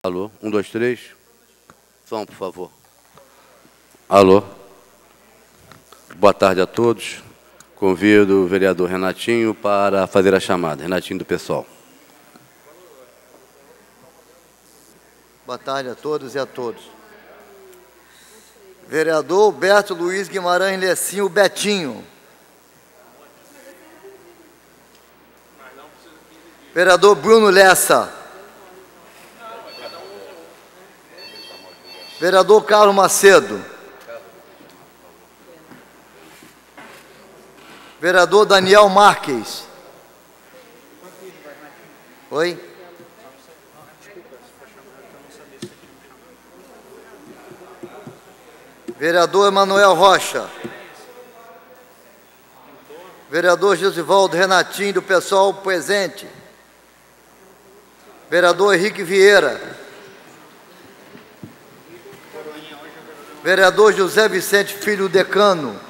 Alô, 1, 2, 3. Som, por favor. Alô. Boa tarde a todos. Convido o vereador Renatinho para fazer a chamada. Renatinho do PSOL. Boa tarde a todos e a todos. Vereador Alberto Luiz Guimarães Lecinho Betinho. Vereador Bruno Lessa. Vereador Carlos Macedo. Vereador Daniel Marques. Oi? Vereador Emanuel Rocha. Vereador Josivaldo Renatinho do PSOL presente. Vereador Henrique Vieira. Vereador José Vicente Filho Decano.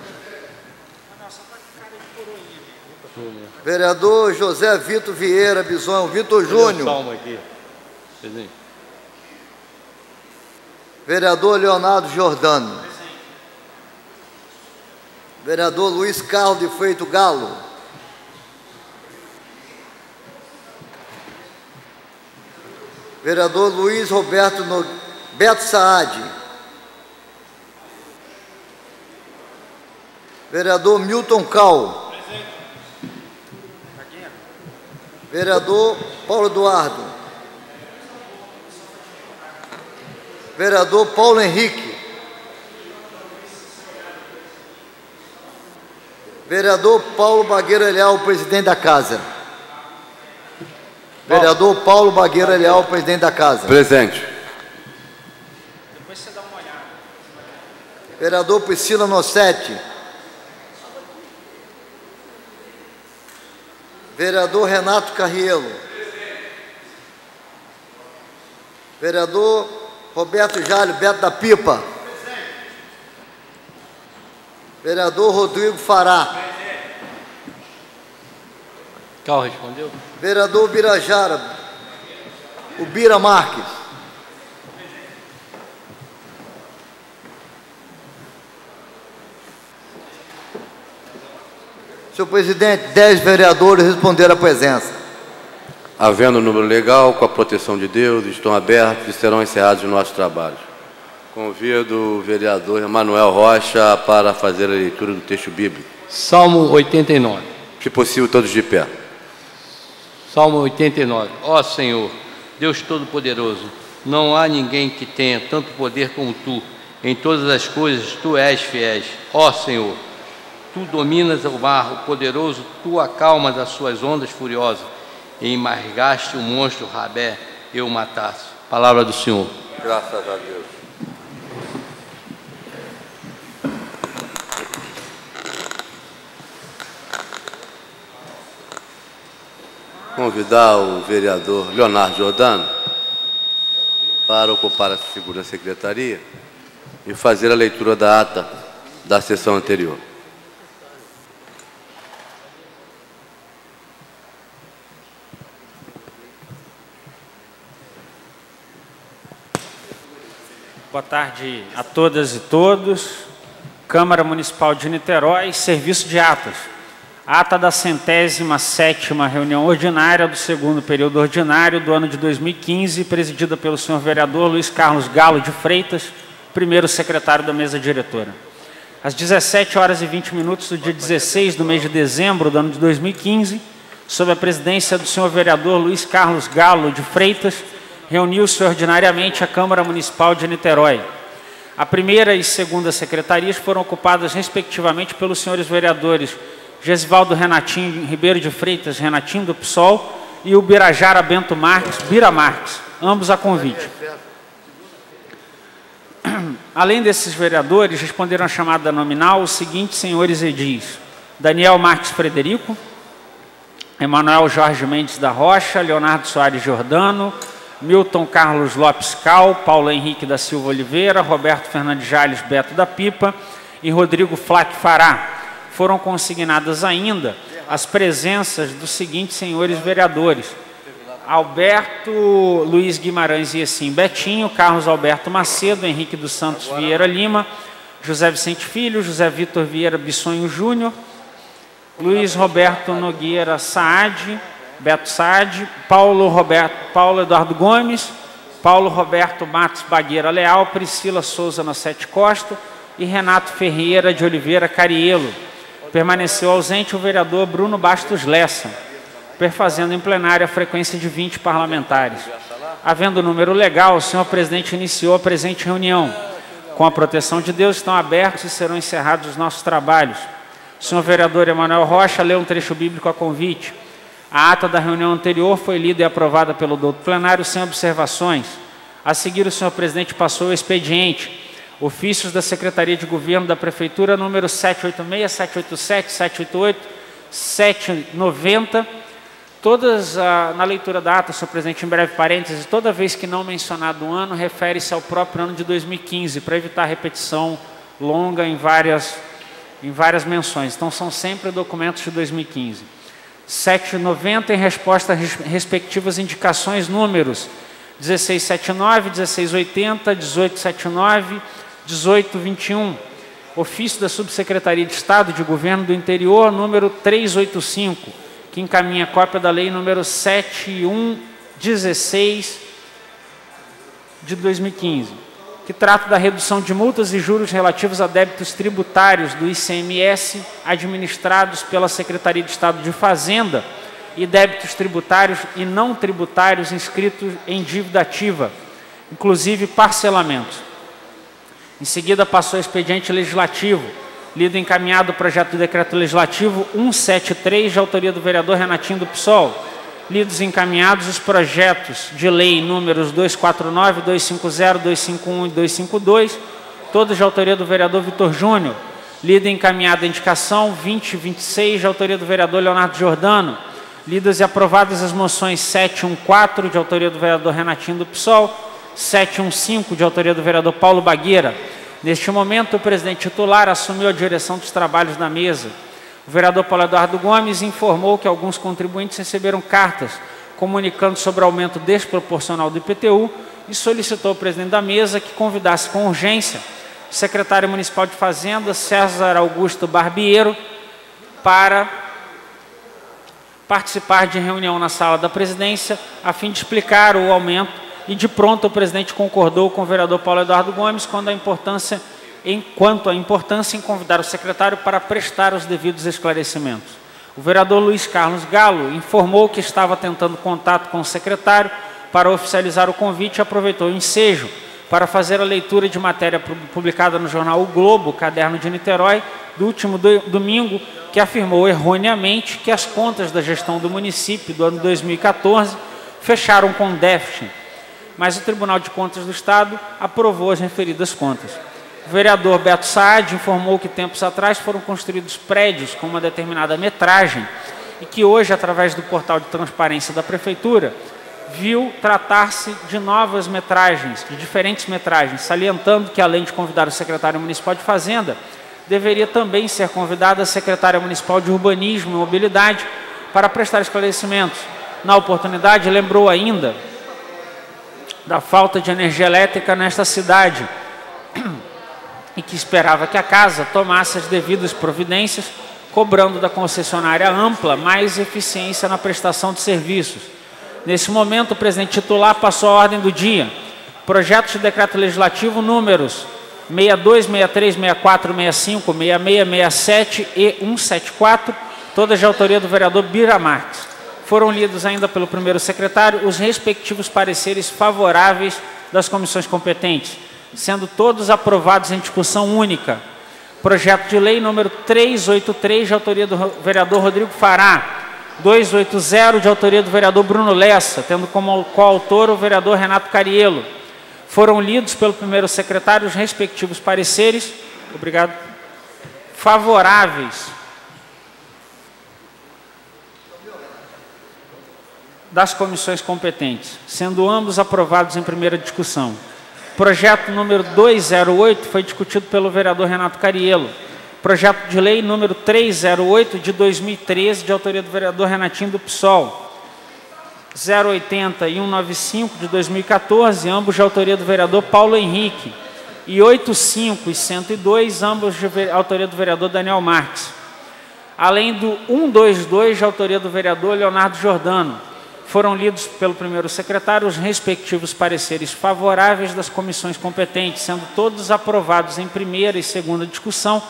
Vereador José Vitor Vieira Bisonho, Vitor Júnior. Vereador Leonardo Jordano. Vereador Luiz Carlos de Freitas Galo. Vereador Luiz Roberto Beto Saad. Vereador Milton Cal. Vereador Paulo Eduardo. Vereador Paulo Henrique. Vereador Paulo Bagueira Leal, presidente da Casa. Vereador Paulo Bagueira Leal, presidente da Casa. Presente. Depois você dá uma olhada. Vereador Priscila Nossetti. Vereador Renato Carrielo. Vereador Roberto Jalho, Beto da Pipa. Vereador Rodrigo Fará. Cal respondeu? Vereador Birajara, o Bira Marques. Senhor presidente, 10 vereadores responderam à presença. Havendo número legal, com a proteção de Deus, estão abertos e serão encerrados os nossos trabalhos. Convido o vereador Emanuel Rocha para fazer a leitura do texto bíblico. Salmo 89. Se possível, todos de pé. Salmo 89. Ó Senhor, Deus Todo-Poderoso, não há ninguém que tenha tanto poder como Tu. Em todas as coisas, Tu és fiéis. Ó Senhor, Tu dominas o mar, o poderoso, Tu acalmas as suas ondas furiosas. E embargaste o monstro Rabé, eu o matasse. Palavra do Senhor. Graças a Deus. Convidar o vereador Leonardo Jordano para ocupar a segunda secretaria e fazer a leitura da ata da sessão anterior. Boa tarde a todas e todos. Câmara Municipal de Niterói, serviço de atas. Ata da 107ª reunião ordinária do segundo período ordinário do ano de 2015, presidida pelo senhor vereador Luiz Carlos Galo de Freitas, primeiro secretário da mesa diretora. Às 17h20 do dia 16 do mês de dezembro do ano de 2015, sob a presidência do senhor vereador Luiz Carlos Galo de Freitas, reuniu-se ordinariamente a Câmara Municipal de Niterói. A primeira e segunda secretarias foram ocupadas, respectivamente, pelos senhores vereadores Gesivaldo Renatinho Ribeiro de Freitas, Renatinho do PSOL, e o Birajara Bento Marques, Bira Marques, ambos a convite. Além desses vereadores, responderam à chamada nominal os seguintes senhores edis: Daniel Marques Frederico, Emanuel Jorge Mendes da Rocha, Leonardo Soares Jordano, Milton Carlos Lopes Cal, Paulo Henrique da Silva Oliveira, Roberto Fernandes Jales Beto da Pipa e Rodrigo Flac Fará. Foram consignadas ainda as presenças dos seguintes senhores vereadores: Alberto Luiz Guimarães e assim Betinho, Carlos Alberto Macedo, Henrique dos Santos Vieira Lima, José Vicente Filho, José Vitor Vieira Bissonho Júnior, Luiz Roberto Nogueira Saad, Beto Saad, Paulo Eduardo Gomes, Paulo Roberto Matos Bagueira Leal, Priscila Souza Nossete Costa e Renato Ferreira de Oliveira Carielo. Permaneceu ausente o vereador Bruno Bastos Lessa, perfazendo em plenário a frequência de 20 parlamentares. Havendo número legal, o senhor presidente iniciou a presente reunião. Com a proteção de Deus, estão abertos e serão encerrados os nossos trabalhos. O senhor vereador Emanuel Rocha leu um trecho bíblico a convite. A ata da reunião anterior foi lida e aprovada pelo doutor plenário sem observações. A seguir, o senhor presidente passou o expediente. Ofícios da Secretaria de Governo da Prefeitura, número 786, 787, 788, 790. Todas, na leitura da ata, senhor presidente, em breve parênteses, toda vez que não mencionado o ano, refere-se ao próprio ano de 2015, para evitar repetição longa em várias menções. Então, são sempre documentos de 2015. 790, em resposta às respectivas indicações, números 1679, 1680, 1879, 1821. Ofício da Subsecretaria de Estado de Governo do Interior, número 385, que encaminha cópia da lei número 7116 de 2015, que trata da redução de multas e juros relativos a débitos tributários do ICMS administrados pela Secretaria de Estado de Fazenda e débitos tributários e não tributários inscritos em dívida ativa, inclusive parcelamentos. Em seguida, passou o expediente legislativo, lido e encaminhado o projeto de decreto legislativo 173, de autoria do vereador Renatinho do PSOL. Lidos e encaminhados os projetos de lei números 249, 250, 251 e 252, todos de autoria do vereador Vitor Júnior. Lida e encaminhada a indicação 2026, de autoria do vereador Leonardo Giordano. Lidas e aprovadas as moções 714, de autoria do vereador Renatinho do PSOL, 715, de autoria do vereador Paulo Bagueira. Neste momento, o presidente titular assumiu a direção dos trabalhos da mesa. O vereador Paulo Eduardo Gomes informou que alguns contribuintes receberam cartas comunicando sobre o aumento desproporcional do IPTU e solicitou ao presidente da mesa que convidasse com urgência o secretário municipal de Fazenda, César Augusto Barbiero, para participar de reunião na sala da presidência, a fim de explicar o aumento, e de pronto o presidente concordou com o vereador Paulo Eduardo Gomes quanto à importância em convidar o secretário para prestar os devidos esclarecimentos. O vereador Luiz Carlos Galo informou que estava tentando contato com o secretário para oficializar o convite e aproveitou o ensejo para fazer a leitura de matéria publicada no jornal O Globo, Caderno de Niterói, do último domingo, que afirmou erroneamente que as contas da gestão do município do ano 2014 fecharam com déficit, mas o Tribunal de Contas do Estado aprovou as referidas contas. O vereador Beto Saad informou que tempos atrás foram construídos prédios com uma determinada metragem e que hoje, através do portal de transparência da Prefeitura, viu tratar-se de novas metragens, de diferentes metragens, salientando que, além de convidar o secretário municipal de Fazenda, deveria também ser convidada a secretária municipal de Urbanismo e Mobilidade para prestar esclarecimentos. Na oportunidade, lembrou ainda da falta de energia elétrica nesta cidade e que esperava que a casa tomasse as devidas providências, cobrando da concessionária Ampla mais eficiência na prestação de serviços. Nesse momento, o presidente titular passou a ordem do dia. Projetos de decreto legislativo números 62, 63, 64, 65, 66, 67 e 174, todas de autoria do vereador Bira Marques. Foram lidos ainda pelo primeiro secretário os respectivos pareceres favoráveis das comissões competentes, sendo todos aprovados em discussão única. Projeto de lei número 383, de autoria do vereador Rodrigo Fará, 280, de autoria do vereador Bruno Lessa, tendo como coautor o vereador Renato Carielo. Foram lidos pelo primeiro secretário os respectivos pareceres, favoráveis das comissões competentes, sendo ambos aprovados em primeira discussão. Projeto número 208 foi discutido pelo vereador Renato Carielo. Projeto de lei número 308 de 2013, de autoria do vereador Renatinho do PSOL. 080 e 195 de 2014, ambos de autoria do vereador Paulo Henrique, e 85 e 102, ambos de autoria do vereador Daniel Marques, além do 122 de autoria do vereador Leonardo Giordano. Foram lidos pelo primeiro secretário os respectivos pareceres favoráveis das comissões competentes, sendo todos aprovados em primeira e segunda discussão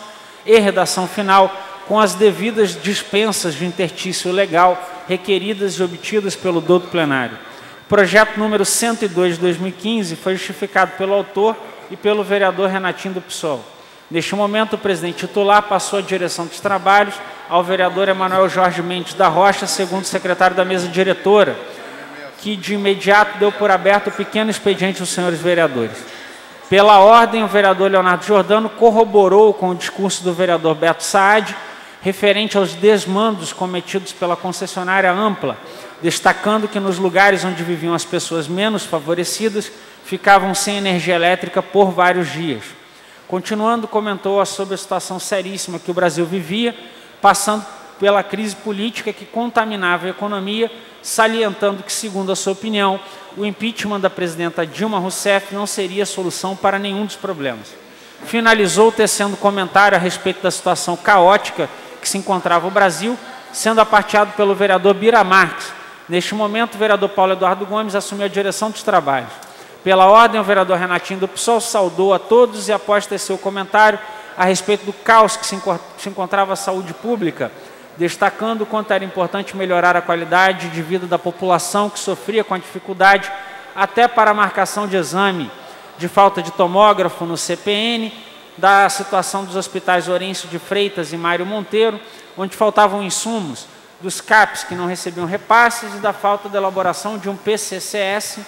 e redação final, com as devidas dispensas de intertício legal requeridas e obtidas pelo douto plenário. O projeto número 102 de 2015 foi justificado pelo autor e pelo vereador Renatinho do PSOL. Neste momento, o presidente titular passou a direção dos trabalhos ao vereador Emanuel Jorge Mendes da Rocha, segundo secretário da mesa diretora, que de imediato deu por aberto o pequeno expediente dos senhores vereadores. Pela ordem, o vereador Leonardo Giordano corroborou com o discurso do vereador Beto Saad, referente aos desmandos cometidos pela concessionária Ampla, destacando que nos lugares onde viviam as pessoas menos favorecidas, ficavam sem energia elétrica por vários dias. Continuando, comentou sobre a situação seríssima que o Brasil vivia, passando pela crise política que contaminava a economia, salientando que, segundo a sua opinião, o impeachment da presidenta Dilma Rousseff não seria a solução para nenhum dos problemas. Finalizou tecendo comentário a respeito da situação caótica que se encontrava o Brasil, sendo aparteado pelo vereador Bira Marques. Neste momento, o vereador Paulo Eduardo Gomes assumiu a direção dos trabalhos. Pela ordem, o vereador Renatinho do PSOL saudou a todos e, após tecer o comentário a respeito do caos que se encontrava a saúde pública, destacando o quanto era importante melhorar a qualidade de vida da população que sofria com a dificuldade até para a marcação de exame, de falta de tomógrafo no CPN, da situação dos hospitais Orencio de Freitas e Mário Monteiro, onde faltavam insumos, dos CAPs que não recebiam repasses e da falta de elaboração de um PCCS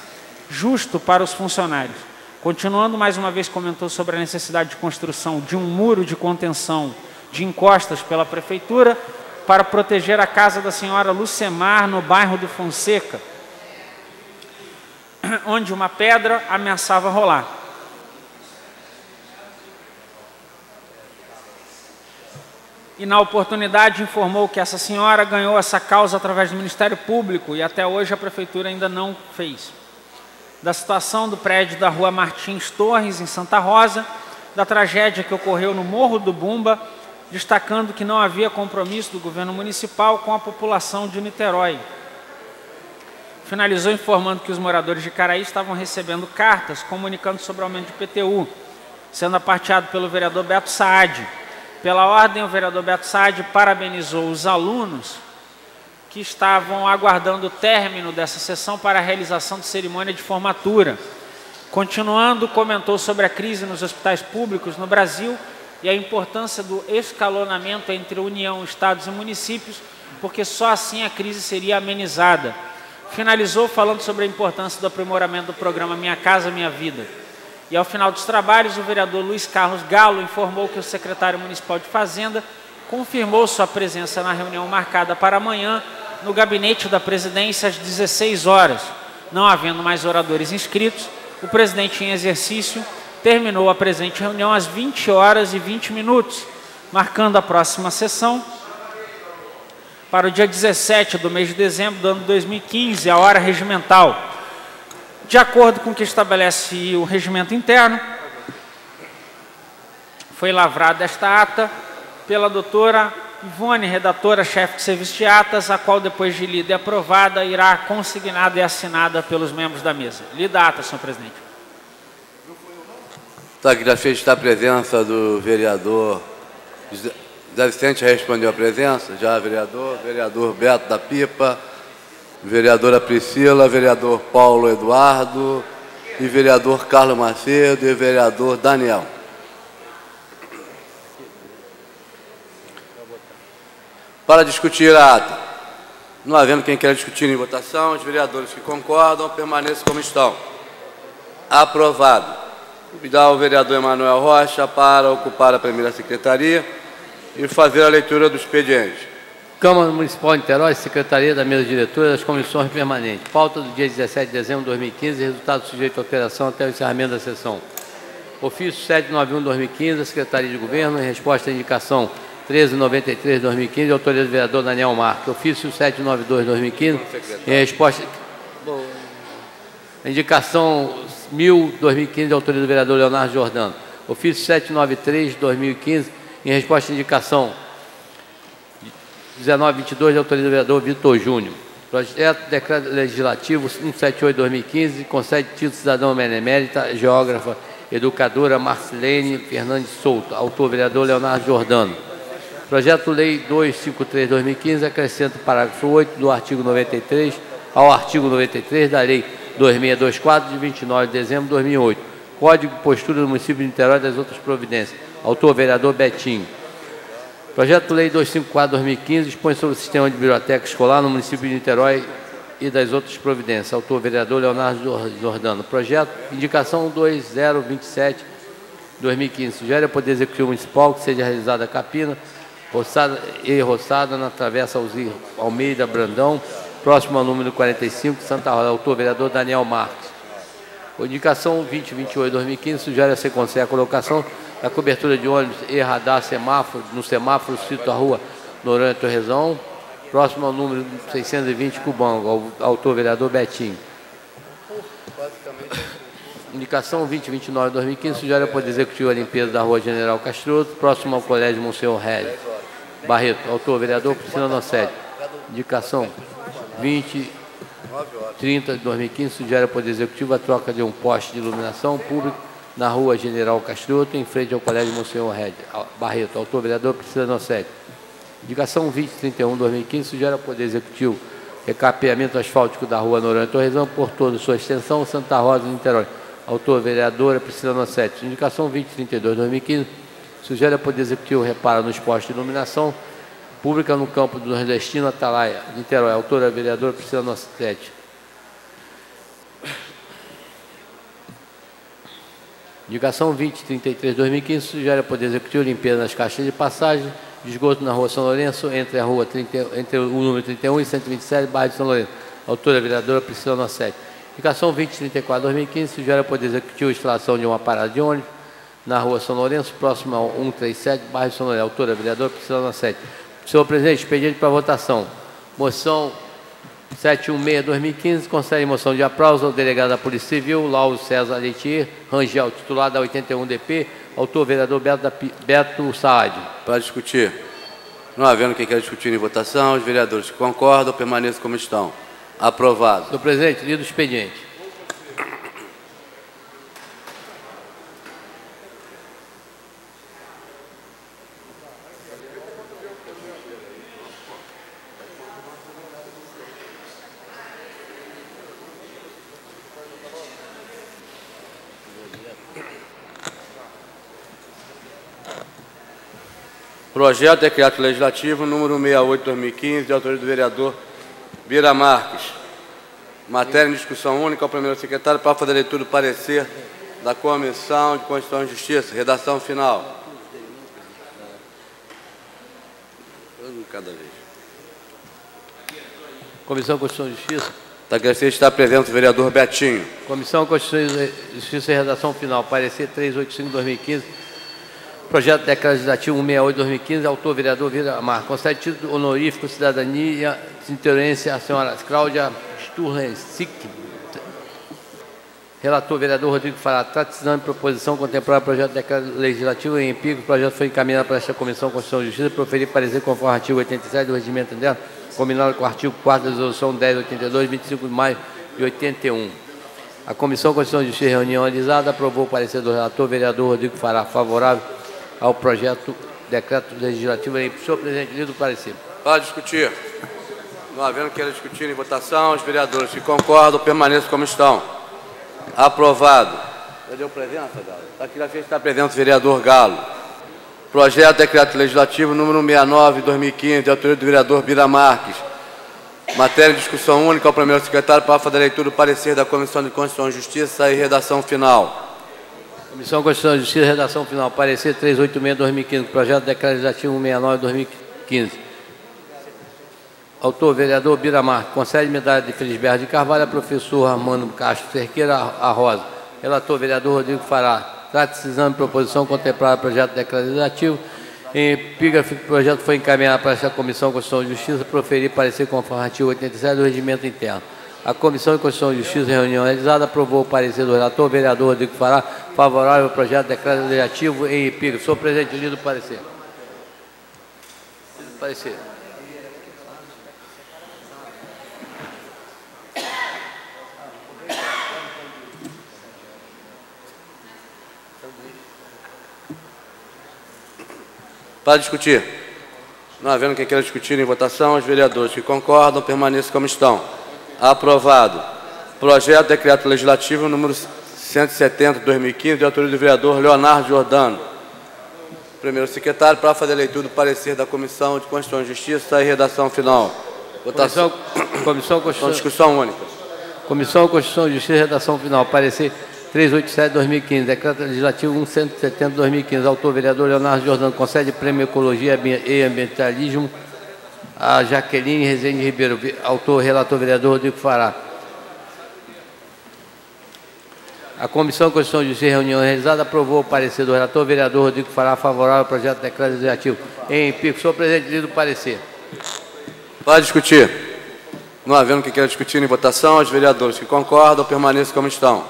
justo para os funcionários. Continuando, mais uma vez comentou sobre a necessidade de construção de um muro de contenção de encostas pela Prefeitura para proteger a casa da senhora Lucemar, no bairro do Fonseca, onde uma pedra ameaçava rolar. E, na oportunidade, informou que essa senhora ganhou essa causa através do Ministério Público e até hoje a Prefeitura ainda não fez. Da situação do prédio da Rua Martins Torres, em Santa Rosa, da tragédia que ocorreu no Morro do Bumba, destacando que não havia compromisso do governo municipal com a população de Niterói. Finalizou informando que os moradores de Caraí estavam recebendo cartas comunicando sobre o aumento de IPTU, sendo aparteado pelo vereador Beto Saad. Pela ordem, o vereador Beto Saad parabenizou os alunos que estavam aguardando o término dessa sessão para a realização de cerimônia de formatura. Continuando, comentou sobre a crise nos hospitais públicos no Brasil e a importância do escalonamento entre União, Estados e municípios, porque só assim a crise seria amenizada. Finalizou falando sobre a importância do aprimoramento do programa Minha Casa Minha Vida. E ao final dos trabalhos, o vereador Luiz Carlos Galo informou que o secretário municipal de Fazenda confirmou sua presença na reunião marcada para amanhã no gabinete da presidência às 16 horas. Não havendo mais oradores inscritos, o presidente em exercício terminou a presente reunião às 20 horas e 20 minutos, marcando a próxima sessão para o dia 17 do mês de dezembro do ano 2015, a hora regimental. De acordo com o que estabelece o regimento interno, foi lavrada esta ata pela doutora Ivone, redatora-chefe de serviço de atas, a qual, depois de lida e aprovada, irá consignada e assinada pelos membros da mesa. Lida a ata, senhor presidente. Está aqui, já fez a presença do vereador Zé Vicente, respondeu a presença, já vereador Beto da Pipa, vereadora Priscila, vereador Paulo Eduardo, e vereador Carlos Macedo e vereador Daniel. Para discutir a ata, não havendo quem queira discutir em votação, os vereadores que concordam permaneçam como estão. Aprovado. Convidar o vereador Emanuel Rocha para ocupar a primeira secretaria e fazer a leitura do expediente. Câmara Municipal de Niterói, Secretaria da Mesa Diretora das Comissões Permanentes. Pauta do dia 17 de dezembro de 2015, resultado sujeito a alteração até o encerramento da sessão. Ofício 791-2015, da Secretaria de Governo, em resposta à indicação 1393-2015, de autoria do vereador Daniel Marques. Ofício 792-2015, em resposta... Indicação 1000/2015, de autoria do vereador Leonardo Jordano. Ofício 793/2015, em resposta à indicação 1922, de autoria do vereador Vitor Júnior. Projeto de Decreto Legislativo 178/2015, concede título cidadão benemérita, geógrafa, educadora Marcelene Fernandes Souto. Autor, vereador Leonardo Jordano. Projeto-Lei 253/2015, acrescenta o parágrafo 8 do artigo 93 ao artigo 93 da Lei 2624, de 29 de dezembro de 2008. Código de Postura do Município de Niterói e das outras providências. Autor, vereador Betinho. Projeto-Lei 254/2015, dispõe sobre o sistema de biblioteca escolar no município de Niterói e das outras providências. Autor, vereador Leonardo Jordano. Projeto, indicação 2027/2015, sugere ao Poder Executivo Municipal que seja realizada a capina roçada na Travessa Alzir Almeida Brandão, próximo ao número 45, Santa Rosa. Autor, vereador Daniel Marques. Indicação 2028/2015, sugere a SECONSER a colocação da cobertura de ônibus e radar semáforo, no semáforo situado à rua Noronha Torrezão, próximo ao número 620, Cubango. Autor, vereador Betinho. Indicação 2029/2015, sugere ao Poder Executivo a limpeza da rua General Castroto, próximo ao Colégio Monsenhor Regis Barreto. Autor, vereador Priscila Nocete. Indicação 2030/2015, sugere ao Poder Executivo a troca de um poste de iluminação pública na rua General Castroto, em frente ao Colégio Monsenhor Regis Barreto. Autor, vereador Priscila Nocete. Indicação 2031/2015, sugere ao Poder Executivo recapeamento asfáltico da rua Noronha Torrezão por toda sua extensão, Santa Rosa, Niterói. Autor, vereadora Priscila Nocete. Indicação 2032/2015, sugere ao Poder Executivo reparo nos postos de iluminação pública no campo do Nordestino, Atalaia, Niterói. Autora, vereadora Priscila Nocete. Indicação 2033/2015, sugere ao Poder Executivo limpeza nas caixas de passagem de esgoto na rua São Lourenço, entre o número 31 e 127, bairro de São Lourenço. Autora, vereadora Priscila Nocete. Indicação 2034/2015, sugere ao Poder Executivo a instalação de uma parada de ônibus na rua São Lourenço, próximo ao 137, bairro de São Lourenço. Autora, vereadora Priscila Nocete. Senhor presidente, expediente para votação. Moção 716/2015, concede moção de aplauso ao delegado da Polícia Civil, Lauro César Leitier Rangel, titular da 81DP. Autor, vereador Beto Saad. Para discutir. Não havendo quem queira discutir em votação, os vereadores que concordam permaneçam como estão. Aprovado. Senhor presidente, lido o expediente. Projeto de Decreto Legislativo número 68/2015, de autoria do vereador Bira Marques. Matéria em discussão única. Ao primeiro secretário para fazer a leitura do parecer da Comissão de Constituição e Justiça. Redação final. Cada vez. Comissão de Constituição e Justiça. Está presente o vereador Betinho. Comissão de Constituição e Justiça e redação final. Parecer 385/2015. Projeto de Decreto Legislativo 168/2015, autor vereador Vira Marques. Concede título honorífico cidadania niteroense à senhora Cláudia Sturlensic. Relator vereador Rodrigo Fará. Trata-se de proposição contemporânea do projeto de Decreto Legislativo em pico. O projeto foi encaminhado para esta Comissão de Constituição e Justiça e proferir parecer conforme o artigo 87 do Regimento Interno, combinado com o artigo 4º da Resolução 1082, 25 de maio de 81. A Comissão de Constituição e Justiça, reunião realizada, aprovou o parecer do relator vereador Rodrigo Fará, favorável ao projeto decreto legislativo. Senhor presidente, lido o parecer. Para discutir. Não havendo queira discutir em votação, os vereadores que concordam permaneçam como estão. Aprovado. Já deu presença, Galo? Aqui na frente está presente o vereador Galo. Projeto de Decreto Legislativo número 69/2015, de autoria do vereador Bira Marques. Matéria em discussão única. Ao primeiro secretário para fazer a leitura do parecer da Comissão de Constituição e Justiça e redação final. Comissão de Constituição e Justiça, redação final. Parecer 386/2015, projeto de Decreto Legislativo 169/2015. Autor, vereador Bira Marques. Concede medalha de Felisberto de Carvalho a professor Armando Castro Cerqueira a Rosa. Relator, vereador Rodrigo Fará. Trata-se de exame de proposição contemplada no projeto de Decreto Legislativo. Em epígrafe, o projeto foi encaminhado para esta Comissão de Constituição e Justiça, proferir parecer conforme o artigo 87 do Regimento Interno. A Comissão de Constituição e Justiça, em reunião realizada, aprovou o parecer do relator, vereador Rodrigo Fará, favorável ao projeto de decreto legislativo em epígrafe. Senhor presidente, lido o parecer. Parecer. Para discutir. Não havendo quem queira discutir em votação, os vereadores que concordam permaneçam como estão. Aprovado. Projeto de decreto legislativo número 170/2015, de autoria do vereador Leonardo Giordano. Primeiro secretário, para fazer a leitura do parecer da Comissão de Constituição e Justiça e redação final. Votação. Comissão discussão única. Comissão de Constituição e Justiça e redação final. Parecer 387/2015, decreto legislativo 170/2015. Autor vereador Leonardo Giordano. Concede prêmio Ecologia e Ambientalismo a Jaqueline Rezende Ribeiro. Autor relator vereador Rodrigo Fará. A Comissão de Constituição e Justiça, em reunião realizada, aprovou o parecer do relator vereador Rodrigo Fará, favorável ao projeto de decreto legislativo em pico. Senhor presidente, lido o parecer. Para discutir. Não havendo quem queira discutir em votação, os vereadores que concordam permaneçam como estão.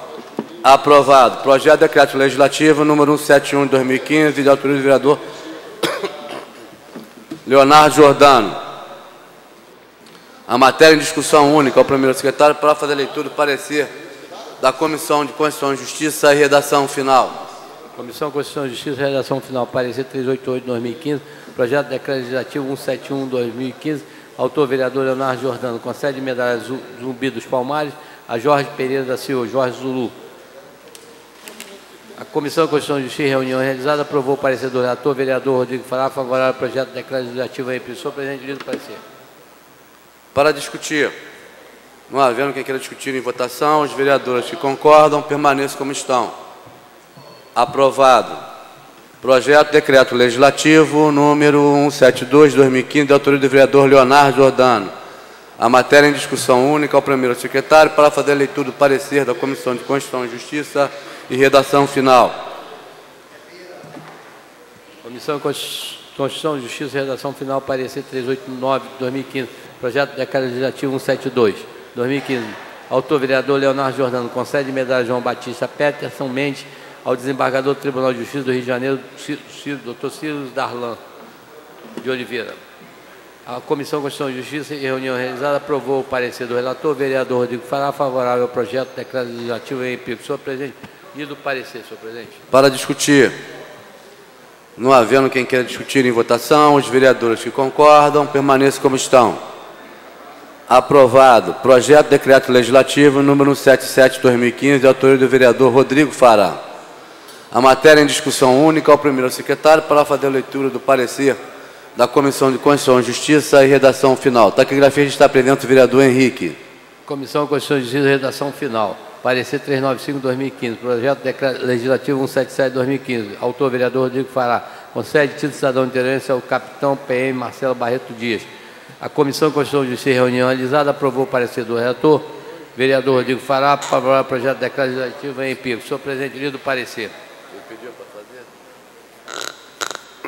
Aprovado. Projeto de decreto legislativo número 171/2015, de autoria do vereador Leonardo Giordano. A matéria em discussão única ao primeiro secretário para fazer a leitura do parecer da Comissão de Constituição e Justiça e redação final. Comissão de Constituição e Justiça e redação final. Parecer 388/2015. Projeto de decreto legislativo 171/2015. Autor vereador Leonardo Giordano. Concede medalha Zumbi dos Palmares a Jorge Pereira da Silva, Jorge Zulu. A Comissão de Constituição e Justiça, em reunião realizada, aprovou o parecer do relator vereador Rodrigo Fará, favorável ao projeto de decreto legislativo em pico. Senhor presidente, lido o parecer. Para discutir. Não havendo quem queira discutir em votação, os vereadores que concordam permaneçam como estão. Aprovado. Projeto de decreto legislativo número 172/2015, de autoria do vereador Leonardo Giordano. A matéria em discussão única ao primeiro secretário para fazer a leitura do parecer da Comissão de Constituição e Justiça e redação final. Comissão de Constituição e Justiça e redação final, parecer 389/2015. Projeto de decreto legislativo 172/2015. Autor vereador Leonardo Giordano. Concede medalha João Batista Peterson Mendes ao desembargador do Tribunal de Justiça do Rio de Janeiro, Dr. Ciro Darlan de Oliveira. A Comissão de Constituição e Justiça, em reunião realizada, aprovou o parecer do relator vereador Rodrigo Fará, favorável ao projeto de decreto legislativo em pico. Senhor presidente, lido o parecer, senhor presidente. Para discutir. Não havendo quem queira discutir em votação, os vereadores que concordam permaneçam como estão. Aprovado. Projeto de decreto legislativo número 177/2015, de autoria do vereador Rodrigo Fará. A matéria em discussão única ao primeiro secretário para fazer a leitura do parecer da Comissão de Constituição e Justiça e redação final. Taquigrafia está presente o vereador Henrique. Comissão de Constituição e Justiça e redação final. Parecer 395/2015. Projeto de decreto legislativo 177/2015. Autor vereador Rodrigo Fará. Concede título de cidadão de interesse ao capitão PM Marcelo Barreto Dias. A Comissão de Constituição e Justiça, em reunião realizada, aprovou o parecer do relator vereador Rodrigo Fará, favorável ao projeto de decreto legislativo em pico. Senhor presidente, lido o parecer. Pediu para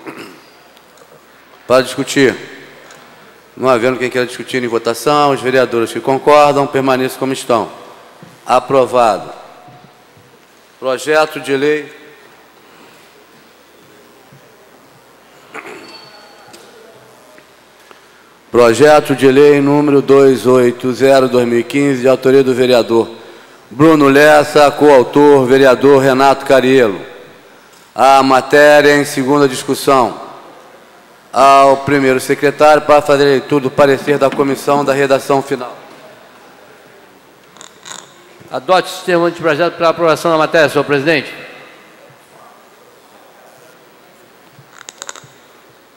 fazer? Para discutir. Não havendo quem queira discutir em votação, os vereadores que concordam permaneçam como estão. Aprovado. Projeto de lei. Projeto de lei número 280/2015, de autoria do vereador Bruno Lessa, coautor vereador Renato Cariello. A matéria em segunda discussão. Ao primeiro secretário para fazer a leitura do parecer da comissão da redação final. Adote o sistema de projeto para aprovação da matéria, senhor presidente.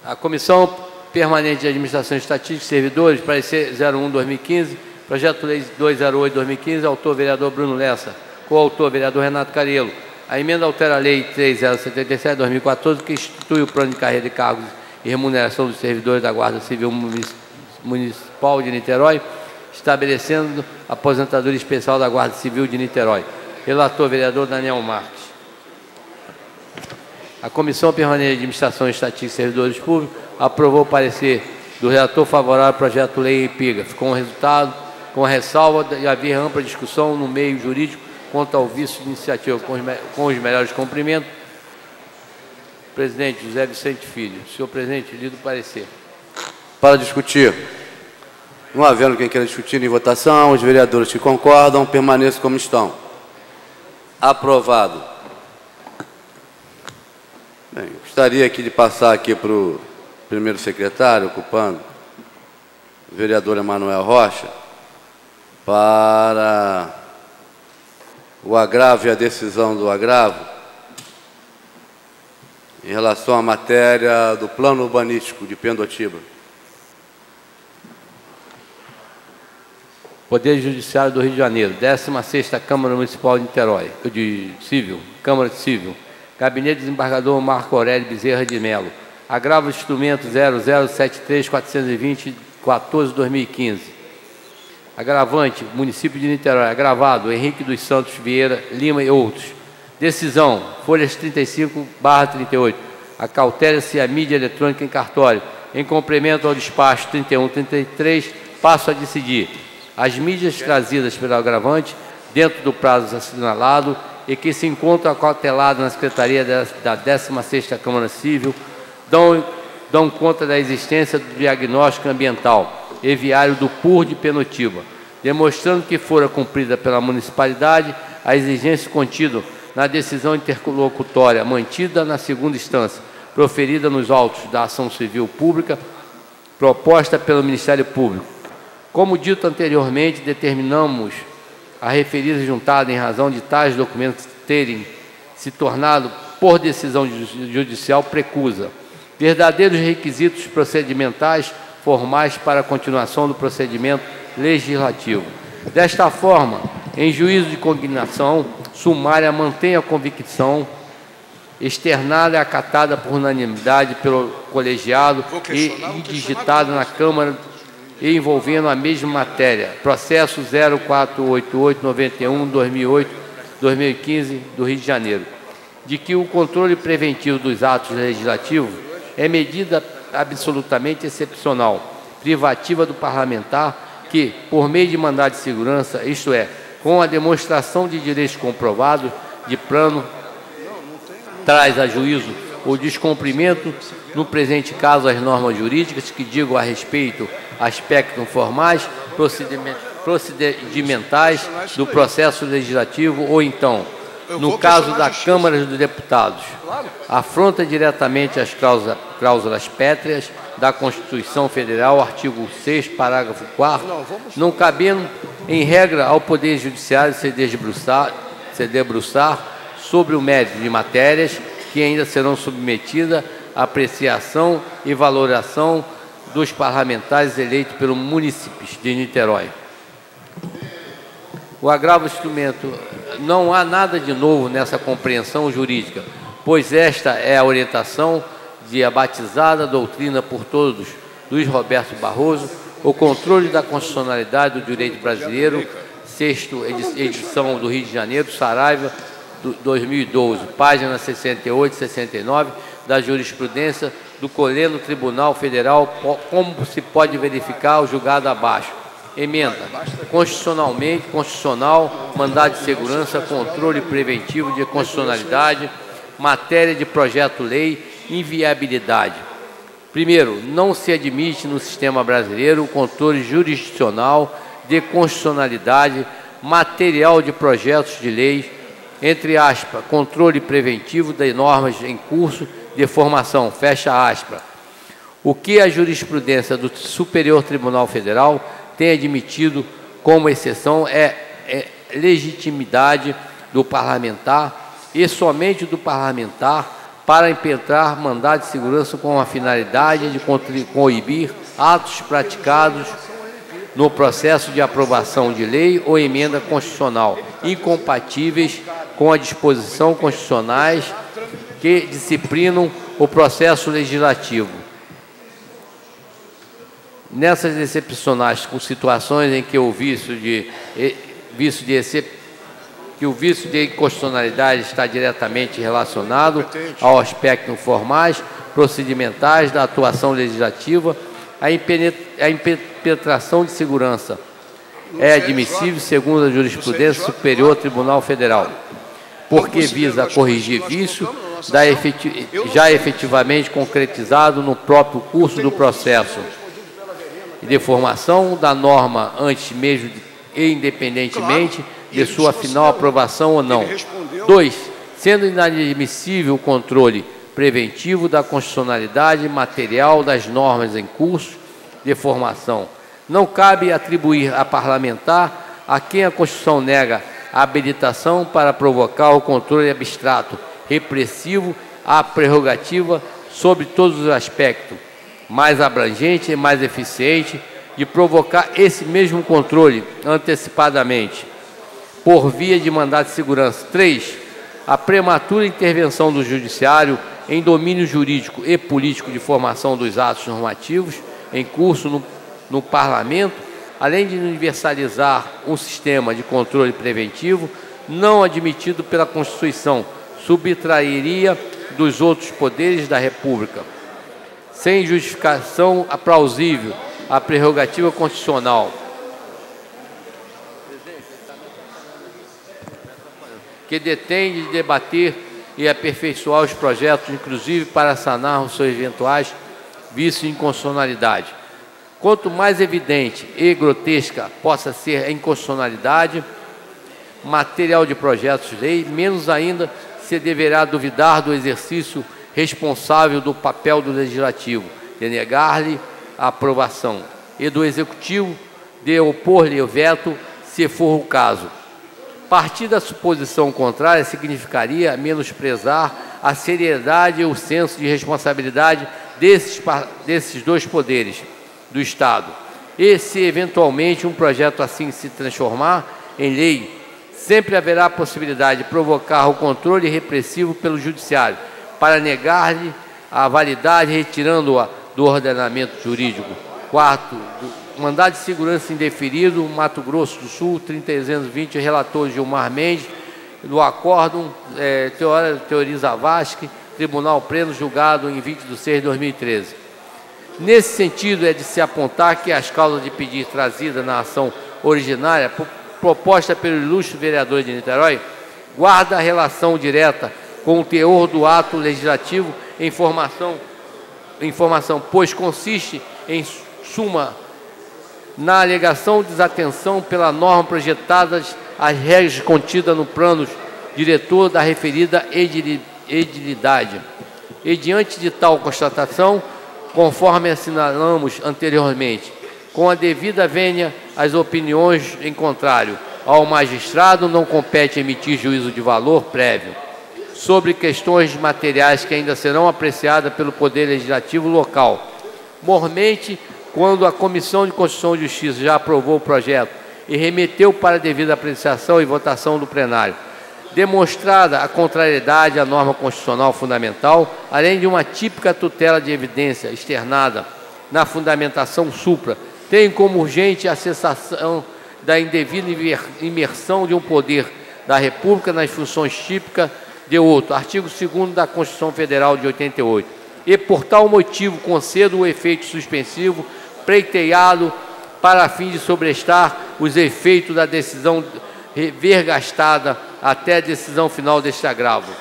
A Comissão Permanente de Administração Estatística e Servidores, parecer 01/2015, projeto de lei 208/2015, autor vereador Bruno Lessa, coautor vereador Renato Cariello. A emenda altera a lei 3077/2014, que institui o plano de carreira de cargos e remuneração dos servidores da Guarda Civil Municipal de Niterói, estabelecendo a aposentadoria especial da Guarda Civil de Niterói. Relator vereador Daniel Marques. A Comissão Permanente de Administração Estatística e Servidores Públicos aprovou o parecer do relator favorável ao projeto de lei em epígrafe, com o resultado com ressalva de haver ampla discussão no meio jurídico quanto ao vício de iniciativa. Com os melhores cumprimentos, presidente José Vicente Filho. Senhor presidente, lido o parecer. Para discutir. Não havendo quem queira discutir em votação, os vereadores que concordam permaneçam como estão. Aprovado. Bem, gostaria aqui de passar aqui para o primeiro secretário, ocupando, o vereador Emanuel Rocha, para o agravo e a decisão do agravo em relação à matéria do plano urbanístico de Pendotiba. Poder Judiciário do Rio de Janeiro, 16ª Câmara Municipal de Niterói, Câmara de Cível, Gabinete Desembargador Marco Aurélio Bezerra de Melo, agravo instrumento 0073-420-14-2015, agravante, município de Niterói, agravado, Henrique dos Santos Vieira Lima e outros, decisão, folhas 35/38, acautela-se a mídia eletrônica em cartório, em complemento ao despacho 31-33, passo a decidir. As mídias trazidas pelo agravante, dentro do prazo assinalado e que se encontram acauteladas na Secretaria da 16ª Câmara Civil, dão conta da existência do diagnóstico ambiental e viário do PUR de Pendotiba, demonstrando que fora cumprida pela municipalidade a exigência contida na decisão interlocutória mantida na segunda instância, proferida nos autos da ação civil pública, proposta pelo Ministério Público. Como dito anteriormente, determinamos a referida juntada em razão de tais documentos terem se tornado, por decisão judicial, precusa, verdadeiros requisitos procedimentais formais para a continuação do procedimento legislativo. Desta forma, em juízo de consignação sumária, mantém a convicção externada e acatada por unanimidade pelo colegiado e digitada na Câmara e envolvendo a mesma matéria, processo 048891-2008-2015 do Rio de Janeiro, de que o controle preventivo dos atos legislativos é medida absolutamente excepcional, privativa do parlamentar, que, por meio de mandado de segurança, isto é, com a demonstração de direitos comprovados de plano, traz a juízo o descumprimento, no presente caso, as normas jurídicas que digam a respeito aspectos formais, procedimentais do processo legislativo ou então, no caso da Câmara dos Deputados, afronta diretamente as cláusulas pétreas da Constituição Federal, artigo 6º, parágrafo 4º, não cabendo, em regra, ao Poder Judiciário se debruçar sobre o mérito de matérias que ainda serão submetidas à apreciação e valoração dos parlamentares eleitos pelos municípios de Niterói. O agravo instrumento, não há nada de novo nessa compreensão jurídica, pois esta é a orientação de a batizada doutrina por todos, Luiz Roberto Barroso, o controle da constitucionalidade do direito brasileiro, 6ª edição do Rio de Janeiro, Saraiva, 2012, páginas 68 e 69, da jurisprudência do Colégio Tribunal Federal, como se pode verificar o julgado abaixo. Emenda. Constitucional, mandado de segurança, controle preventivo de constitucionalidade, matéria de projeto-lei, inviabilidade. Primeiro, não se admite no sistema brasileiro o controle jurisdicional de constitucionalidade material de projetos de lei, entre aspas, controle preventivo de normas em curso de formação, fecha aspas. O que a jurisprudência do Superior Tribunal Federal tem admitido como exceção é legitimidade do parlamentar e somente do parlamentar para impetrar mandado de segurança com a finalidade de coibir atos praticados no processo de aprovação de lei ou emenda constitucional, incompatíveis com a disposição constitucionais que disciplinam o processo legislativo. Nessas excepcionais com situações em que o vício de inconstitucionalidade está diretamente relacionado ao aspecto formais, procedimentais da atuação legislativa, a impetração de segurança é admissível segundo a jurisprudência superior Tribunal Federal, porque visa corrigir vício já efetivamente concretizado no próprio curso do processo e de formação da norma antes mesmo e independentemente de sua final aprovação ou não. 2. Sendo inadmissível o controle preventivo da constitucionalidade material das normas em curso de formação. Não cabe atribuir a parlamentar a quem a Constituição nega a habilitação para provocar o controle abstrato, repressivo, a prerrogativa sobre todos os aspectos, mais abrangente e mais eficiente, de provocar esse mesmo controle antecipadamente, por via de mandado de segurança. 3. A prematura intervenção do Judiciário em domínio jurídico e político de formação dos atos normativos em curso no Parlamento, além de universalizar um sistema de controle preventivo não admitido pela Constituição, subtrairia dos outros poderes da República, sem justificação plausível, a prerrogativa constitucional, que detém de debater e aperfeiçoar os projetos, inclusive para sanar os seus eventuais vícios e inconstitucionalidade. Quanto mais evidente e grotesca possa ser a inconstitucionalidade material de projetos de lei, menos ainda se deverá duvidar do exercício responsável do papel do Legislativo, de negar-lhe a aprovação, e do Executivo, de opor-lhe o veto, se for o caso. Partir da suposição contrária significaria menosprezar a seriedade e o senso de responsabilidade desses dois poderes do Estado. E, se eventualmente um projeto assim se transformar em lei, sempre haverá a possibilidade de provocar o controle repressivo pelo Judiciário, para negar-lhe a validade, retirando-a do ordenamento jurídico. 4. Mandado de segurança indeferido, Mato Grosso do Sul, 320, relator Gilmar Mendes, do acórdão Teori Zavascki, Tribunal Pleno, julgado em 20 de 6 de 2013. Nesse sentido, é de se apontar que as causas de pedido trazidas na ação originária, proposta pelo ilustre vereador de Niterói, guarda relação direta com o teor do ato legislativo em informação, pois consiste, em suma, na alegação de desatenção pela norma projetadas as regras contidas no plano diretor da referida edilidade. E diante de tal constatação, conforme assinalamos anteriormente, com a devida vênia às opiniões em contrário, ao magistrado não compete emitir juízo de valor prévio sobre questões materiais que ainda serão apreciadas pelo Poder Legislativo local. Mormente, quando a Comissão de Constituição e Justiça já aprovou o projeto e remeteu para a devida apreciação e votação do plenário, demonstrada a contrariedade à norma constitucional fundamental, além de uma típica tutela de evidência externada na fundamentação supra, tem como urgente a cessação da indevida imersão de um poder da República nas funções típicas de outro, artigo 2º da Constituição Federal de 88. E, por tal motivo, concedo o efeito suspensivo pleiteado para fim de sobrestar os efeitos da decisão vergastada até a decisão final deste agravo.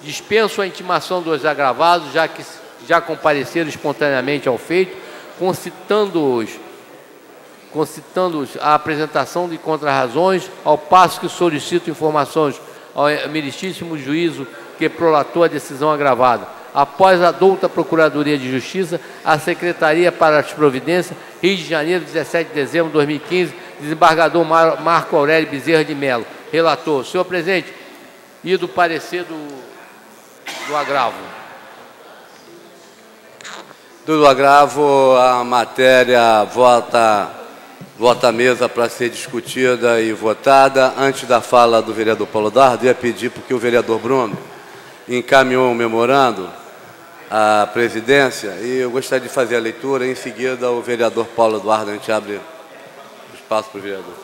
Dispenso a intimação dos agravados, já que já compareceram espontaneamente ao feito, concitando-os a apresentação de contrarrazões, ao passo que solicito informações ao meritíssimo juízo que prolatou a decisão agravada. Após a douta Procuradoria de Justiça, a Secretaria para as Providências, Rio de Janeiro, 17 de dezembro de 2015, desembargador Marco Aurélio Bezerra de Mello. Relator, senhor presidente, e do parecer do agravo. Do agravo, a matéria volta à mesa para ser discutida e votada. Antes da fala do vereador Paulo Dardo, ia pedir, porque o vereador Bruno encaminhou um memorando à presidência, e eu gostaria de fazer a leitura. Em seguida, o vereador Paulo Eduardo, a gente abre o espaço para o vereador.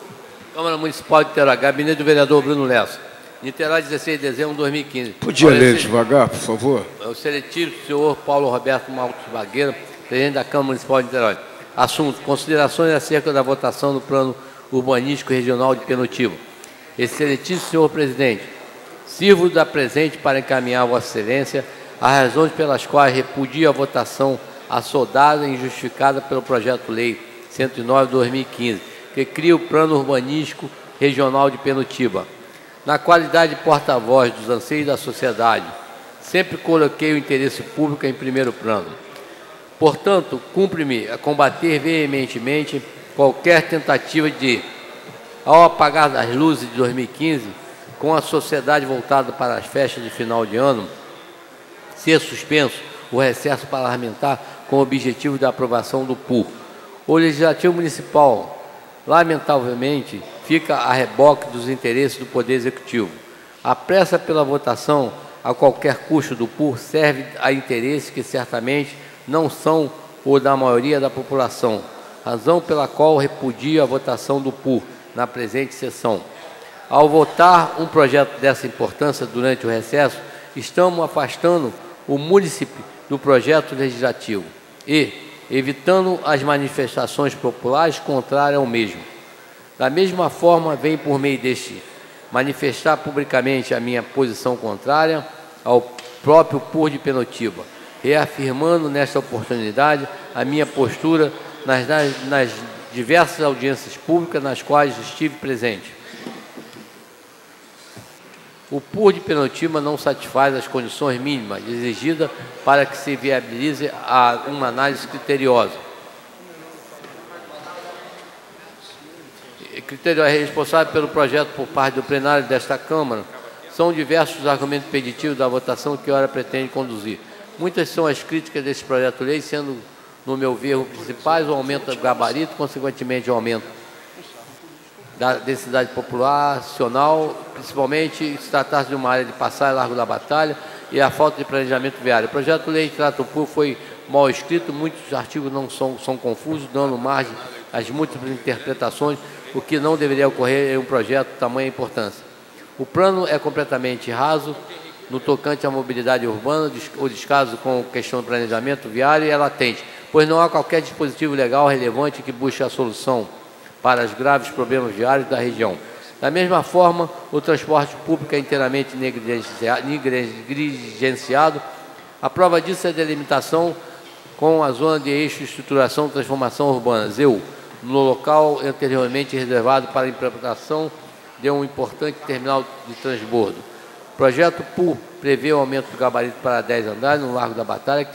Câmara Municipal de Niterói, gabinete do vereador Bruno Lessa. Niterói, 16 de dezembro de 2015. Podia ler devagar, por favor? O seletivo senhor Paulo Roberto Maltos Bagueira, presidente da Câmara Municipal de Niterói. Assunto: considerações acerca da votação do plano Urbanístico Regional de Penotiba. Excelentíssimo senhor presidente, sirvo da presente para encaminhar a Vossa Excelência as razões pelas quais repudio a votação assodada e injustificada pelo Projeto-Lei 109/2015, que cria o Plano Urbanístico Regional de Penotiba. Na qualidade de porta-voz dos anseios da sociedade, sempre coloquei o interesse público em primeiro plano. Portanto, cumpre-me a combater veementemente qualquer tentativa de, ao apagar das luzes de 2015, com a sociedade voltada para as festas de final de ano, ser suspenso o recesso parlamentar com o objetivo da aprovação do PUR. O Legislativo Municipal, lamentavelmente, fica a reboque dos interesses do Poder Executivo. A pressa pela votação a qualquer custo do PUR serve a interesses que certamente não são o da maioria da população, razão pela qual repudio a votação do PUR na presente sessão. Ao votar um projeto dessa importância durante o recesso, estamos afastando o munícipe do projeto legislativo e evitando as manifestações populares contrárias ao mesmo. Da mesma forma, venho por meio deste manifestar publicamente a minha posição contrária ao próprio PUR de Penotiba, reafirmando nesta oportunidade a minha postura nas diversas audiências públicas nas quais estive presente. O PUR de Penotiba não satisfaz as condições mínimas exigidas para que se viabilize uma análise criteriosa. Responsável pelo projeto por parte do plenário desta Câmara, são diversos os argumentos peditivos da votação que ora pretende conduzir. Muitas são as críticas desse projeto de lei, sendo, no meu ver, os principais o aumento do gabarito, consequentemente o aumento da densidade populacional, principalmente se tratasse de uma área de passagem, Largo da Batalha, e a falta de planejamento viário. O projeto de lei que trata o PUR foi mal escrito, muitos artigos não são confusos, dando margem às múltiplas interpretações, o que não deveria ocorrer em um projeto de tamanha importância. O plano é completamente raso no tocante à mobilidade urbana, o descaso com a questão do planejamento viário é latente, pois não há qualquer dispositivo legal relevante que busque a solução para os graves problemas viários da região. Da mesma forma, o transporte público é inteiramente negligenciado. A prova disso é a delimitação com a zona de eixo, estruturação e transformação urbana, ZEU, no local anteriormente reservado para a implementação de um importante terminal de transbordo. O projeto PUR prevê o aumento do gabarito para 10 andares no Largo da Batalha,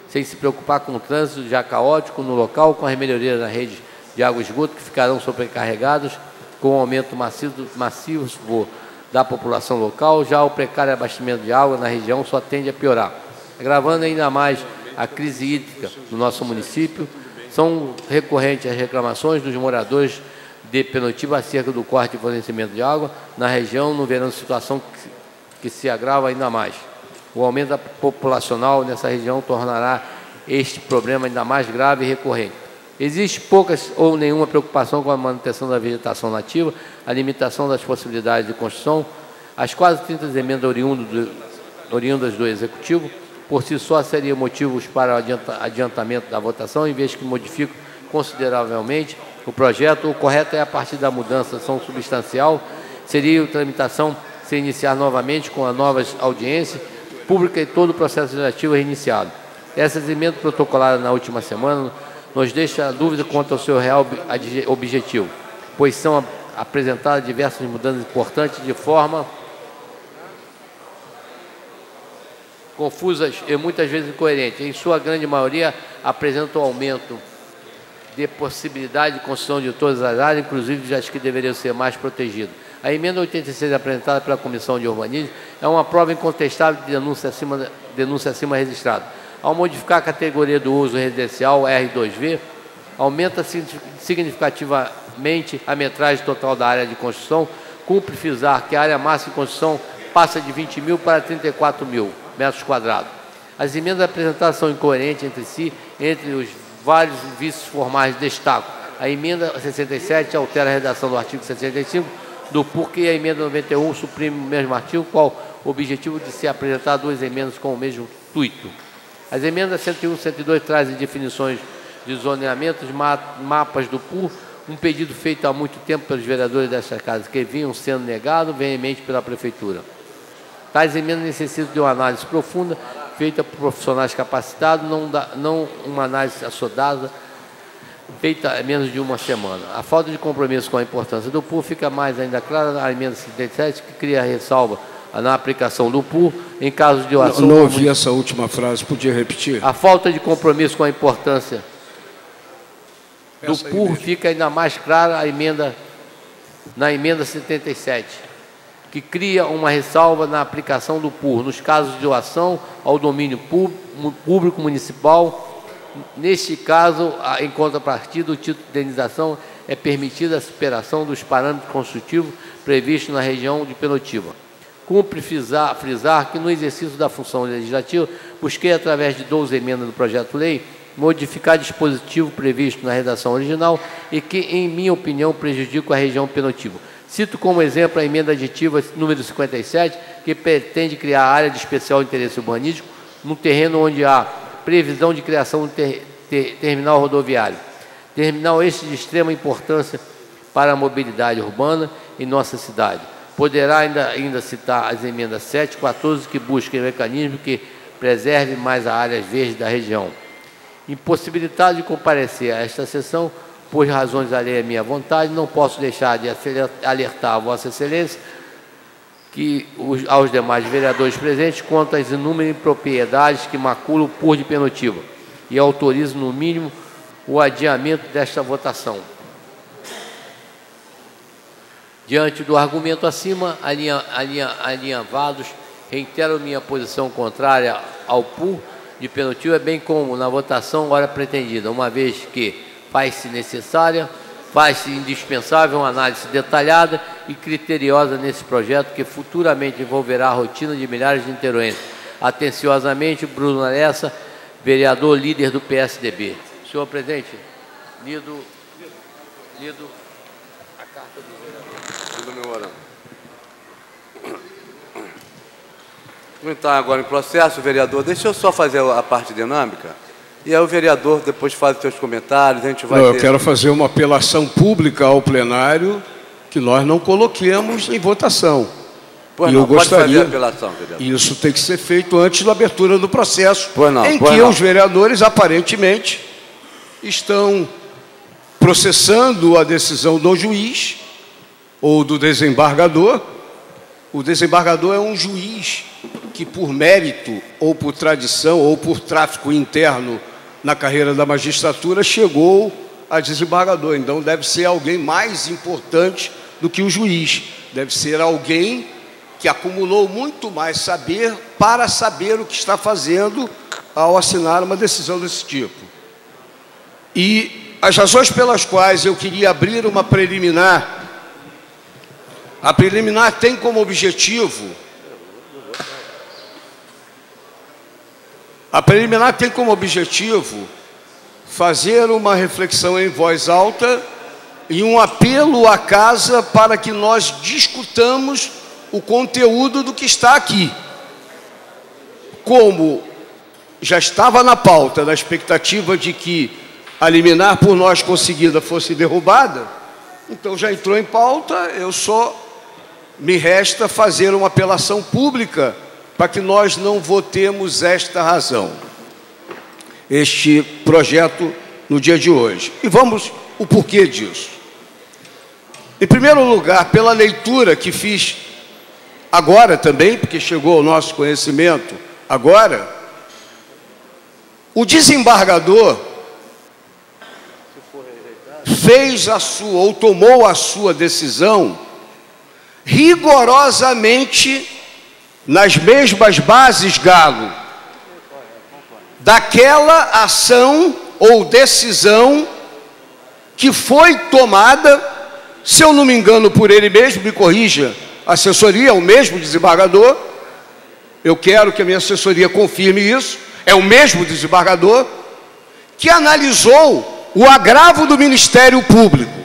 sem se preocupar com o trânsito já caótico no local, com as melhorias na rede de água e esgoto que ficarão sobrecarregados com o aumento massivo da população local. Já o precário abastecimento de água na região só tende a piorar, agravando ainda mais a crise hídrica no nosso município. São recorrentes as reclamações dos moradores de Penotiba acerca do corte de fornecimento de água na região no verão, situação que se agrava ainda mais. O aumento populacional nessa região tornará este problema ainda mais grave e recorrente. Existe poucas ou nenhuma preocupação com a manutenção da vegetação nativa, a limitação das possibilidades de construção, as quase 30 emendas oriundas do Executivo, por si só seriam motivos para o adiantamento da votação, em vez que modificam consideravelmente o projeto. O correto é, a partir da mudança substancial, seria a tramitação se iniciar novamente com as novas audiências públicas e todo o processo legislativo reiniciado. Essas emendas protocoladas na última semana nos deixam a dúvida quanto ao seu real objetivo, pois são apresentadas diversas mudanças importantes de forma confusas e muitas vezes incoerentes. Em sua grande maioria, apresentam aumento de possibilidade de construção de todas as áreas, inclusive as que deveriam ser mais protegidas. A emenda 86, apresentada pela Comissão de Urbanismo, é uma prova incontestável de denúncia acima registrada. Ao modificar a categoria do uso residencial, R2V, aumenta significativamente a metragem total da área de construção. Cumpre frisar que a área máxima de construção passa de 20 mil para 34 mil metros quadrados. As emendas apresentadas são incoerentes entre si, entre os vários vícios formais destaco. A emenda 67 altera a redação do artigo 65 do PUR, e a emenda 91 suprime o mesmo artigo, qual o objetivo de se apresentar duas emendas com o mesmo intuito. As emendas 101 e 102 trazem definições de zoneamentos, mapas do PUR, um pedido feito há muito tempo pelos vereadores desta casa, que vinham sendo negados veemente pela Prefeitura. Tais emendas necessitam de uma análise profunda, feita por profissionais capacitados, não uma análise assodada, feita em menos de uma semana. A falta de compromisso com a importância do PUR fica mais ainda clara na emenda 77, que cria ressalva na aplicação do PUR em casos de doação... Não ouvi essa última frase, podia repetir? A falta de compromisso com a importância do PUR fica ainda mais clara na emenda 77, que cria uma ressalva na aplicação do PUR nos casos de doação ao domínio público municipal. Neste caso, em contrapartida, o título de indenização é permitida a superação dos parâmetros construtivos previstos na região de Penotiba. Cumpre frisar que no exercício da função legislativa, busquei, através de 12 emendas do projeto-lei, modificar dispositivo previsto na redação original e que, em minha opinião, prejudica a região Penotiba. Cito como exemplo a emenda aditiva número 57, que pretende criar área de especial interesse urbanístico no terreno onde há previsão de criação de terminal rodoviário. Terminal este de extrema importância para a mobilidade urbana em nossa cidade. Poderá ainda citar as emendas 7 e 14, que busquem mecanismo que preserve mais as áreas verdes da região. Impossibilitado de comparecer a esta sessão, por razões alheias à minha vontade, não posso deixar de alertar a Vossa Excelência aos demais vereadores presentes quanto às inúmeras impropriedades que maculam o PUR de Penotiba e autorizo, no mínimo, o adiamento desta votação. Diante do argumento acima, alinhavados, reitero minha posição contrária ao PUR de Penotiba, bem como na votação ora pretendida, uma vez que faz-se indispensável uma análise detalhada e criteriosa nesse projeto que futuramente envolverá a rotina de milhares de niteroenses. Atenciosamente, Bruno Alessa, vereador líder do PSDB. Senhor presidente, lido a carta do vereador. Memorando. Vamos entrar agora em processo, vereador. Deixa eu só fazer a parte dinâmica. E aí o vereador depois faz os seus comentários, a gente vai... Eu quero fazer uma apelação pública ao plenário que nós não coloquemos em votação. Pois e não, eu gostaria... pode fazer a apelação, vereador. Isso tem que ser feito antes da abertura do processo, em que não. Os vereadores, aparentemente, estão processando a decisão do juiz ou do desembargador. O desembargador é um juiz que, por mérito, ou por tradição, ou por tráfico interno na carreira da magistratura, chegou a desembargador. Então, deve ser alguém mais importante do que o juiz. Deve ser alguém que acumulou muito mais saber para saber o que está fazendo ao assinar uma decisão desse tipo. E as razões pelas quais eu queria abrir uma preliminar, a preliminar tem como objetivo... A preliminar tem como objetivo fazer uma reflexão em voz alta e um apelo à casa para que nós discutamos o conteúdo do que está aqui. Como já estava na pauta, na expectativa de que a liminar por nós conseguida fosse derrubada, então já entrou em pauta, eu só me resta fazer uma apelação pública para que nós não votemos esta razão, este projeto no dia de hoje. E vamos o porquê disso. Em primeiro lugar, pela leitura que fiz agora também, porque chegou ao nosso conhecimento agora, o desembargador fez a sua, ou tomou a sua decisão rigorosamente nas mesmas bases, Galo, daquela ação ou decisão que foi tomada, se eu não me engano, por ele mesmo, me corrija, a assessoria é o mesmo desembargador, eu quero que a minha assessoria confirme isso, é o mesmo desembargador, que analisou o agravo do Ministério Público.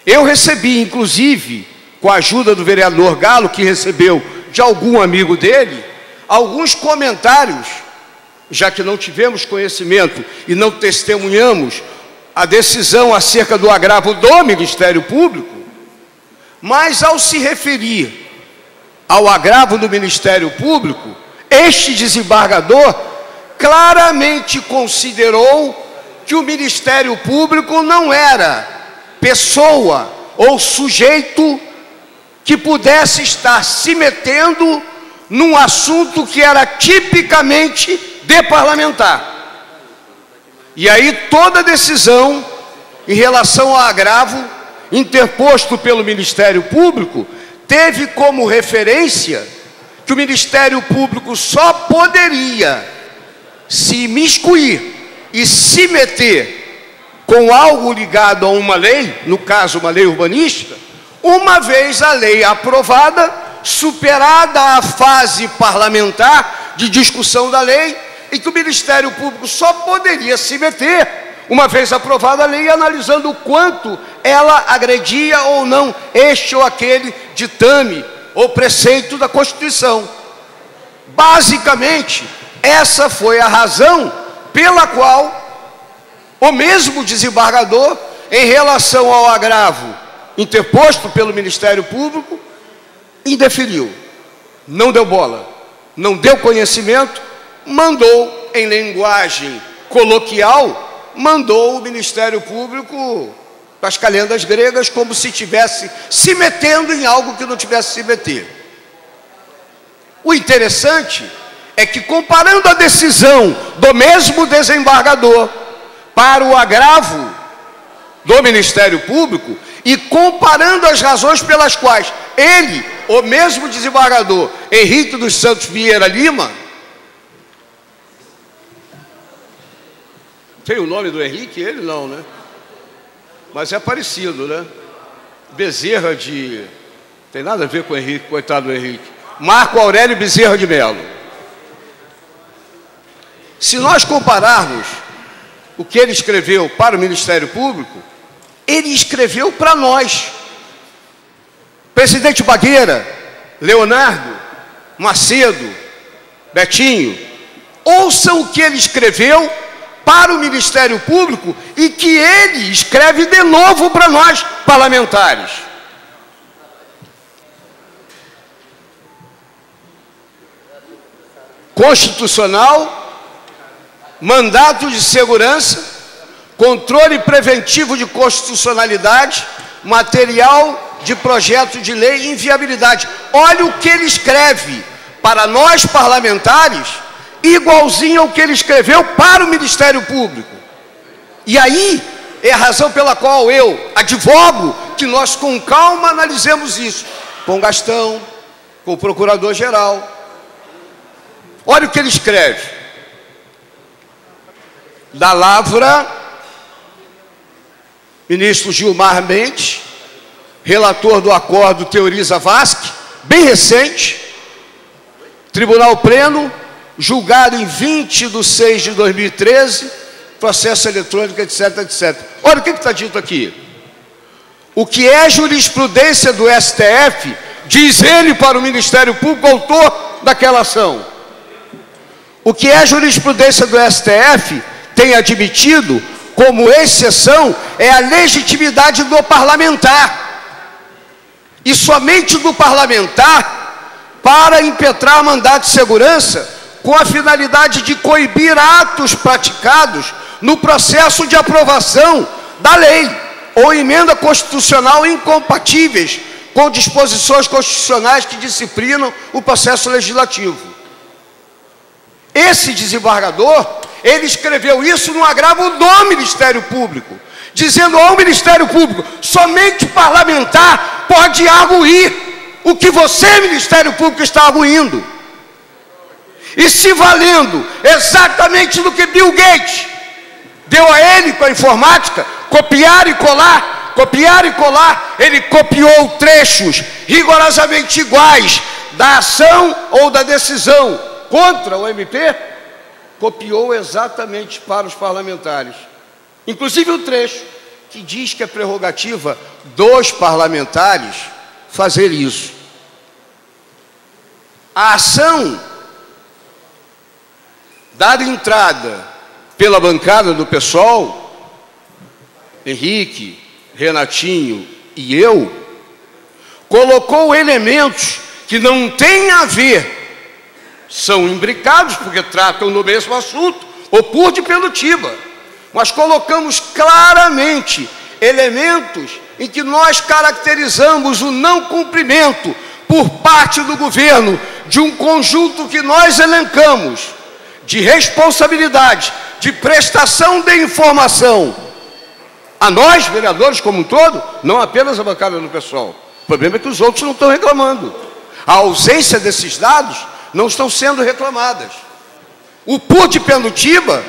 Eu recebi, inclusive, com a ajuda do vereador Galo, que recebeu de algum amigo dele, alguns comentários, já que não tivemos conhecimento e não testemunhamos a decisão acerca do agravo do Ministério Público, mas ao se referir ao agravo do Ministério Público, este desembargador claramente considerou que o Ministério Público não era pessoa ou sujeito que pudesse estar se metendo num assunto que era tipicamente de parlamentar. E aí toda decisão em relação ao agravo interposto pelo Ministério Público teve como referência que o Ministério Público só poderia se imiscuir e se meter com algo ligado a uma lei, no caso uma lei urbanística, uma vez a lei aprovada, superada a fase parlamentar de discussão da lei, em que o Ministério Público só poderia se meter, uma vez aprovada a lei, analisando o quanto ela agredia ou não este ou aquele ditame ou preceito da Constituição. Basicamente, essa foi a razão pela qual o mesmo desembargador, em relação ao agravo interposto pelo Ministério Público, indeferiu, não deu bola, não deu conhecimento, mandou, em linguagem coloquial, mandou o Ministério Público para as calendas gregas, como se estivesse se metendo em algo que não tivesse se meter. O interessante é que, comparando a decisão do mesmo desembargador para o agravo do Ministério Público e comparando as razões pelas quais ele, o mesmo desembargador Henrique dos Santos Vieira Lima, tem o nome do Henrique? Ele não, né? Mas é parecido, né? Bezerra de... Tem nada a ver com o Henrique, coitado do Henrique. Marco Aurélio Bezerra de Melo. Se nós compararmos o que ele escreveu para o Ministério Público, ele escreveu para nós. Presidente Bagueira, Leonardo, Macedo, Betinho, ouçam o que ele escreveu para o Ministério Público e que ele escreve de novo para nós, parlamentares. Constitucional, mandato de segurança, controle preventivo de constitucionalidade, material de projeto de lei e inviabilidade. Olha o que ele escreve para nós parlamentares, igualzinho ao que ele escreveu para o Ministério Público. E aí é a razão pela qual eu advogo que nós com calma analisemos isso, com Gastão, com o Procurador-Geral. Olha o que ele escreve. Da Lavra, ministro Gilmar Mendes, relator do acordo Teoriza Vasque, bem recente, Tribunal Pleno, julgado em 20/6/2013, processo eletrônico, etc, etc. Olha o que está dito aqui. O que é jurisprudência do STF, diz ele para o Ministério Público, autor daquela ação. O que é jurisprudência do STF, tem admitido como exceção, é a legitimidade do parlamentar. E somente do parlamentar para impetrar mandato de segurança com a finalidade de coibir atos praticados no processo de aprovação da lei ou emenda constitucional incompatíveis com disposições constitucionais que disciplinam o processo legislativo. Esse desembargador, ele escreveu isso no agravo do Ministério Público, dizendo ao Ministério Público, somente parlamentar pode arguir o que você, Ministério Público, está arguindo. E se valendo exatamente do que Bill Gates deu a ele com a informática, copiar e colar, ele copiou trechos rigorosamente iguais da ação ou da decisão contra o MP, copiou exatamente para os parlamentares. Inclusive o trecho que diz que é prerrogativa dos parlamentares fazer isso. A ação dada entrada pela bancada do PSOL Henrique, Renatinho e eu, colocou elementos que não têm a ver, são imbricados porque tratam do mesmo assunto, o PUR de Pendutiba, mas colocamos claramente elementos em que nós caracterizamos o não cumprimento por parte do governo de um conjunto que nós elencamos de responsabilidade, de prestação de informação a nós, vereadores como um todo, não apenas a bancada do PSOL. O problema é que os outros não estão reclamando. A ausência desses dados não estão sendo reclamadas. O PUR de Pendutiba,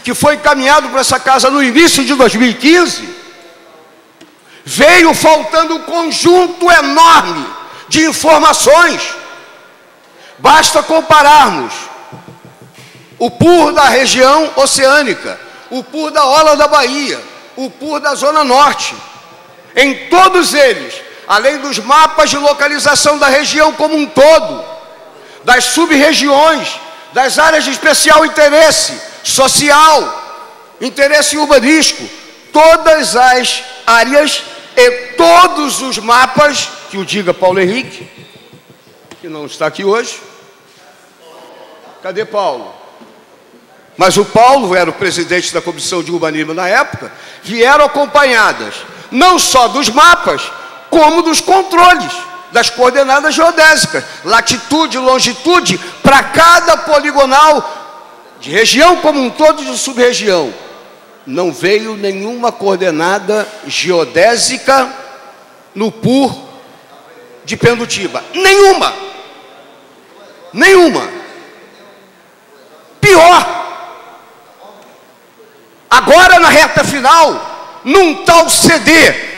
que foi encaminhado para essa casa no início de 2015, veio faltando um conjunto enorme de informações. Basta compararmos o PUR da região oceânica, o PUR da Orla da Bahia, o PUR da Zona Norte. Em todos eles, além dos mapas de localização da região como um todo, das sub-regiões, das áreas de especial interesse social, interesse urbanístico, todas as áreas e todos os mapas, que o diga Paulo Henrique, que não está aqui hoje. Cadê Paulo? Mas o Paulo era o presidente da Comissão de Urbanismo na época, vieram acompanhadas não só dos mapas, como dos controles, das coordenadas geodésicas, latitude, longitude, para cada poligonal, de região como um todo e de sub-região. Não veio nenhuma coordenada geodésica no PUR de Pendutiba. Nenhuma! Nenhuma! Pior! Agora, na reta final, num tal CD